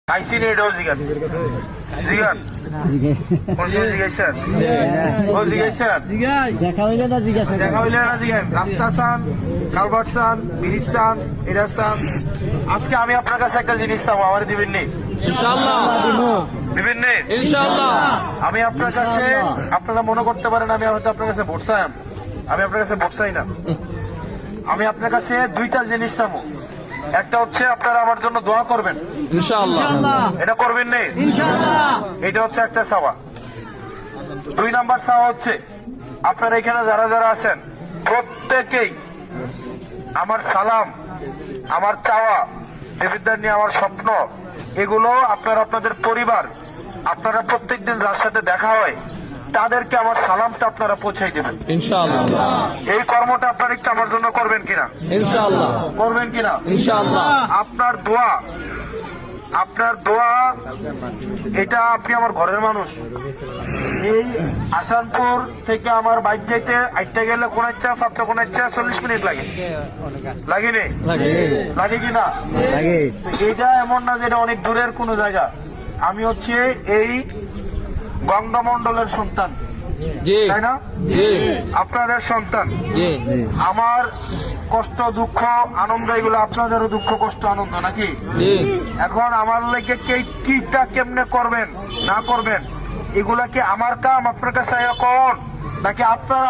আইসি এটাও জিগান জিগান কোন সময় জিগাইছেন ও জিগাইছেন দেখা হইলে না জিজ্ঞাসা দেখা হইলে না জিগান রাস্তা চান কালভার্ট চান ব্রিজ চান এটা চান আজকে আমি আপনার কাছে একটা জিনিস চাবো আমার দিবেন নি ইনশাআল্লাহ দিবেন নি ইনশাআল্লাহ। আমি আপনার কাছে আপনারা মনে করতে পারেন আমি হয়তো আপনার কাছে ভোট চাই আমি আপনার কাছে ভোট চাই না আমি আপনার কাছে দুইটা জিনিস চাবো একটা হচ্ছে আপনারা আমার জন্য দোয়া করবেন ইনশাআল্লাহ এটা করবেন নেই ইনশাআল্লাহ এটা হচ্ছে একটা চাওয়া। 2 নাম্বার চাওয়া হচ্ছে আপনারা এখানে যারা যারা আছেন প্রত্যেকেই আমার সালাম আমার চাওয়া দেবিদ্বার নিয়ে আমার স্বপ্ন এগুলো আপনারা আপনাদের পরিবার আপনারা প্রত্যেকদিন যার সাথে দেখা হয় তাদেরকে আমার সালামটা আপনারা পৌঁছাই দেবেন ইনশাআল্লাহ এই কর্মটা আপনারা একটু আমার জন্য করবেন কিনা ইনশাআল্লাহ করবেন কিনা ইনশাআল্লাহ। আপনার দোয়া এটা আপনি আমার ঘরের মানুষ এই আসানপুর থেকে আমার বাইক যাইতে আইতে গেলে কোন ইচ্ছা সাতটা কোন ইচ্ছা 40 মিনিট লাগে লাগেনি লাগে কিনা লাগে এটা এমন না যে এটা অনেক দূরের কোন জায়গা আমি হচ্ছে এই গঙ্গামন্ডলের সন্তান জি তাই না জি আপনাদের সন্তান জি আমার কষ্ট দুঃখ আনন্দ এগুলো আপনাদেরও দুঃখ কষ্ট আনন্দ নাকি জি এখন আমার লেগে কিটা কেমনে করবেন না করবেন এগুলা কি আমার কাম আপনার কাছে এখন নাকি আপনার